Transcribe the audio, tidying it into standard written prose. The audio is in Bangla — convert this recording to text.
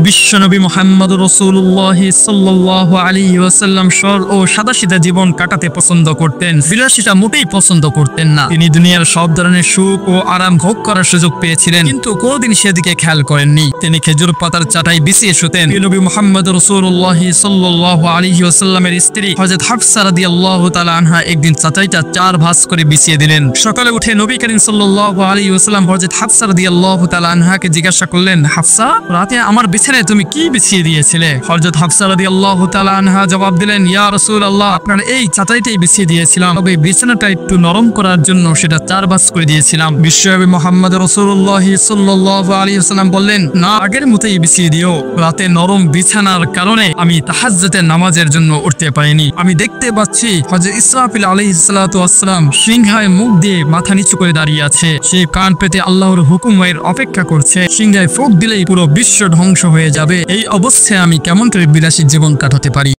বিশ্বনবী মুহাম্মদ রাসূলুল্লাহ সাল্লাল্লাহু আলাইহি ওয়াসাল্লাম সরল ও সাদাসিধা জীবন কাটাতে পছন্দ করতেন। বিলাসিতা মোটেই পছন্দ করতেন না। তিনি দুনিয়ার সব ধরনের সুখ ও আরাম ভোগ করার সুযোগ পেয়েছিলেন, কিন্তু কোনোদিন সেদিকে খেয়াল করেননি। তিনি খেজুর পাতার চাটাই বিছিয়ে শুতেন। নবী মুহাম্মদ রাসূলুল্লাহ সাল্লাল্লাহু আলাইহি ওয়াসাল্লামের স্ত্রী হযরত হাফসা রাদিয়াল্লাহু তাআলা আনহা একদিন চাটাইটা 4 ভাঁজ করে বিছিয়ে দিলেন। সকালে উঠে নবী করিম সাল্লাল্লাহু আলাইহি ওয়াসাল্লাম হযরত হাফসা রাদিয়াল্লাহু তাআলা আনহাকে জিজ্ঞাসা করলেন, হাফসা, রাতে আমার বিছানায় তুমি কি বিছিয়ে দিয়েছিলে? হযরত হাফসা রাদিয়াল্লাহু তাআলা আনহা জবাব দিলেন, ইয়া রাসূলুল্লাহ, আপনার এই চাটাইটাই বিছিয়ে দিয়েছিলাম, তবে বিছানাটা একটু নরম করার জন্য সেটা 4 ভাঁজ করে দিয়েছিলাম। বিশ্বনবী মুহাম্মদ রাসূলুল্লাহ সাল্লাল্লাহু আলাইহি ওয়াসাল্লাম বললেন, না, আগের মতোই বিছিয়ে দিও। রাতে নরম বিছানার কারণে আমি তাহাজ্জুদের নামাজের জন্য উঠতে পারিনি। আমি দেখতে পাচ্ছি হযরত ইসরাফিল আলাইহিস সালাতু ওয়াস সালাম সিংহায় মুখ দিয়ে মাথা নিচু করে দাঁড়িয়ে আছে। সে কান পেতে আল্লাহর হুকুমের অপেক্ষা করছে। সিংহায় ফুঁক দিলেই পুরো বিশ্ব ধ্বংস হয়ে যাবে। এই অবস্থায় আমি কেমন করে বিলাসী জীবন কাটাতে পারি?